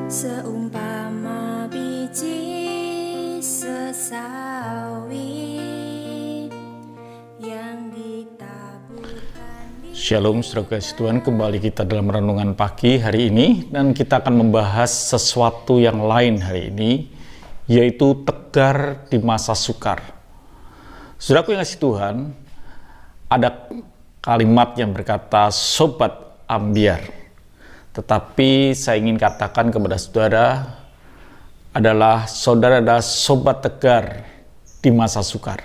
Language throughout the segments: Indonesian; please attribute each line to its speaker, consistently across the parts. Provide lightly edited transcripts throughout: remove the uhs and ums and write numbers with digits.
Speaker 1: Seumpama biji sesawi yang ditaburkan di...
Speaker 2: Shalom saudara kasih Tuhan, kembali kita dalam renungan pagi hari ini, dan kita akan membahas sesuatu yang lain hari ini, yaitu tegar di masa sukar. Saudaraku yang kasih Tuhan, ada kalimat yang berkata sobat ambiar. Tetapi saya ingin katakan kepada saudara adalah sobat tegar di masa sukar.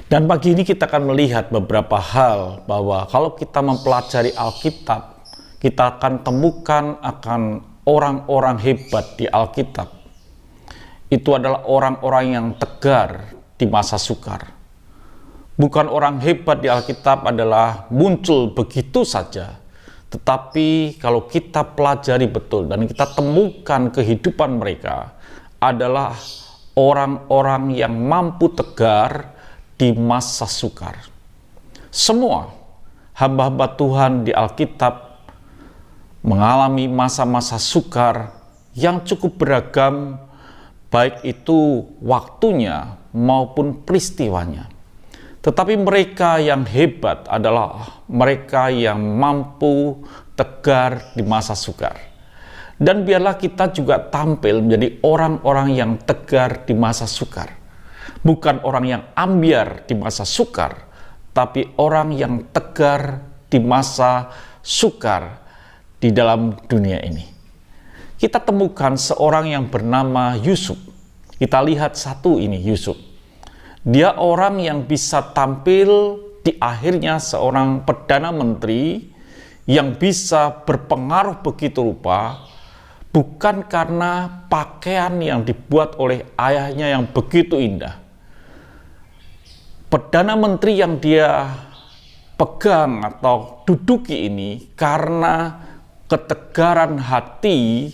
Speaker 2: Dan pagi ini kita akan melihat beberapa hal bahwa kalau kita mempelajari Alkitab, kita akan temukan akan orang-orang hebat di Alkitab. Itu adalah orang-orang yang tegar di masa sukar. Bukan orang hebat di Alkitab adalah muncul begitu saja. Tetapi kalau kita pelajari betul dan kita temukan kehidupan mereka adalah orang-orang yang mampu tegar di masa sukar. Semua hamba-hamba Tuhan di Alkitab mengalami masa-masa sukar yang cukup beragam, baik itu waktunya maupun peristiwanya. Tetapi mereka yang hebat adalah mereka yang mampu tegar di masa sukar. Dan biarlah kita juga tampil menjadi orang-orang yang tegar di masa sukar. Bukan orang yang ambiar di masa sukar, tapi orang yang tegar di masa sukar di dalam dunia ini. Kita temukan seorang yang bernama Yusuf. Kita lihat satu ini, Yusuf. Dia orang yang bisa tampil di akhirnya seorang perdana menteri yang bisa berpengaruh begitu rupa, bukan karena pakaian yang dibuat oleh ayahnya yang begitu indah. Perdana menteri yang dia pegang atau duduki ini karena ketegaran hati,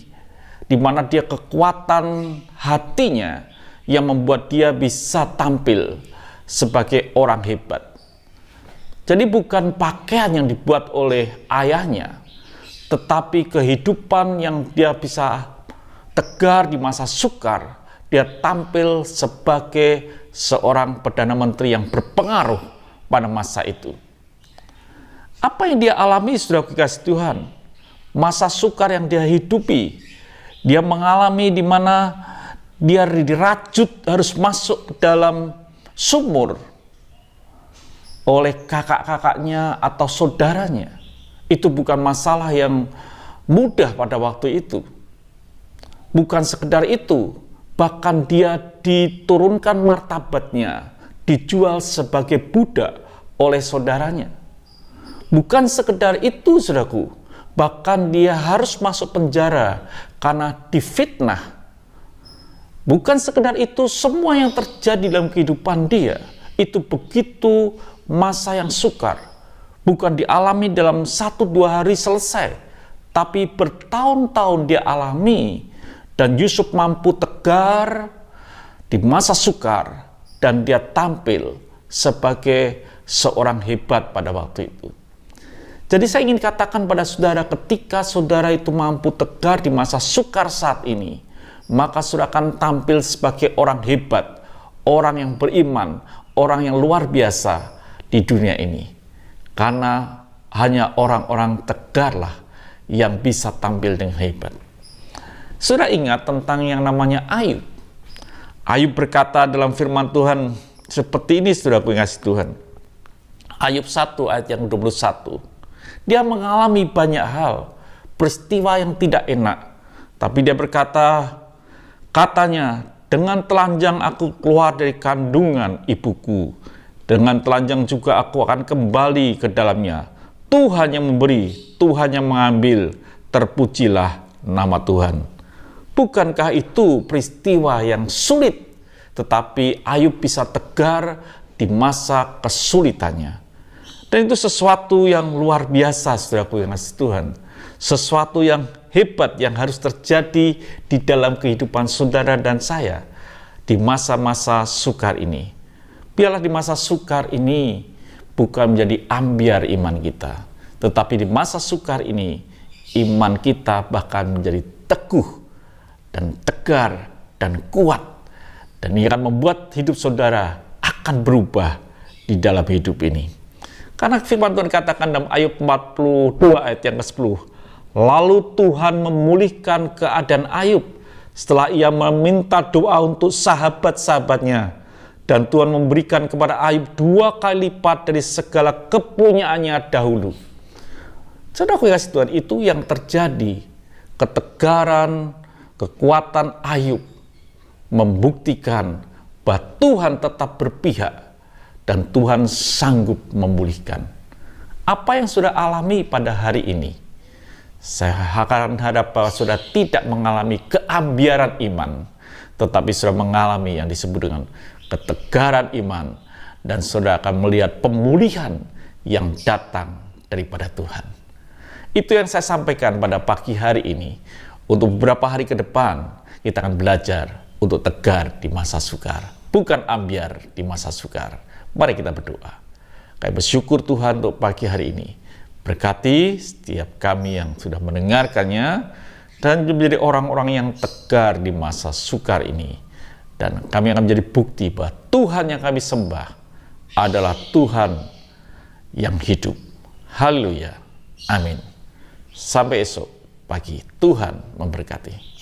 Speaker 2: di mana dia kekuatan hatinya yang membuat dia bisa tampil sebagai orang hebat. Jadi bukan pakaian yang dibuat oleh ayahnya, tetapi kehidupan yang dia bisa tegar di masa sukar, dia tampil sebagai seorang perdana menteri yang berpengaruh pada masa itu. Apa yang dia alami, saudara kekasih Tuhan? Masa sukar yang dia hidupi, dia mengalami di mana dia dirajut harus masuk ke dalam sumur oleh kakak-kakaknya atau saudaranya. Itu bukan masalah yang mudah pada waktu itu. Bukan sekedar itu, bahkan dia diturunkan martabatnya, dijual sebagai budak oleh saudaranya. Bukan sekedar itu, saudaraku, bahkan dia harus masuk penjara karena difitnah. Bukan sekedar itu, semua yang terjadi dalam kehidupan dia itu begitu masa yang sukar. Bukan dialami dalam 1-2 hari selesai, tapi bertahun-tahun dia alami. Dan Yusuf mampu tegar di masa sukar, dan dia tampil sebagai seorang hebat pada waktu itu. Jadi saya ingin katakan pada saudara, ketika saudara itu mampu tegar di masa sukar saat ini, maka saudara akan tampil sebagai orang hebat, orang yang beriman, orang yang luar biasa di dunia ini. Karena hanya orang-orang tegarlah yang bisa tampil dengan hebat. Saudara ingat tentang yang namanya Ayub. Ayub berkata dalam firman Tuhan seperti ini, saudara pengasih Tuhan. Ayub 1 ayat yang 21. Dia mengalami banyak hal, peristiwa yang tidak enak. Tapi dia berkata, katanya, dengan telanjang aku keluar dari kandungan ibuku. Dengan telanjang juga aku akan kembali ke dalamnya. Tuhan yang memberi, Tuhan yang mengambil. Terpujilah nama Tuhan. Bukankah itu peristiwa yang sulit? Tetapi Ayub bisa tegar di masa kesulitannya. Dan itu sesuatu yang luar biasa, saudaraku yang kasih Tuhan. Sesuatu yang hebat yang harus terjadi di dalam kehidupan saudara dan saya di masa-masa sukar ini. Biarlah di masa sukar ini bukan menjadi ambiar iman kita, tetapi di masa sukar ini iman kita bahkan menjadi teguh dan tegar dan kuat. Dan ini akan membuat hidup saudara akan berubah di dalam hidup ini. Karena firman Tuhan katakan dalam Ayub 42 ayat yang ke-10, lalu Tuhan memulihkan keadaan Ayub setelah ia meminta doa untuk sahabat-sahabatnya, dan Tuhan memberikan kepada Ayub 2 kali lipat dari segala kepunyaannya dahulu. Saudara kasih Tuhan, itu yang terjadi. Ketegaran, kekuatan Ayub membuktikan bahwa Tuhan tetap berpihak dan Tuhan sanggup memulihkan. Apa yang sudah alami pada hari ini, saya akan harap bahwa sudah tidak mengalami keambiaran iman, tetapi sudah mengalami yang disebut dengan ketegaran iman, dan saudara akan melihat pemulihan yang datang daripada Tuhan. Itu yang saya sampaikan pada pagi hari ini. Untuk beberapa hari ke depan, kita akan belajar untuk tegar di masa sukar, bukan ambiar di masa sukar. Mari kita berdoa. Kami bersyukur Tuhan untuk pagi hari ini. Berkati setiap kami yang sudah mendengarkannya, dan menjadi orang-orang yang tegar di masa sukar ini. Dan kami akan menjadi bukti bahwa Tuhan yang kami sembah adalah Tuhan yang hidup. Haleluya. Amin. Sampai esok pagi. Tuhan memberkati.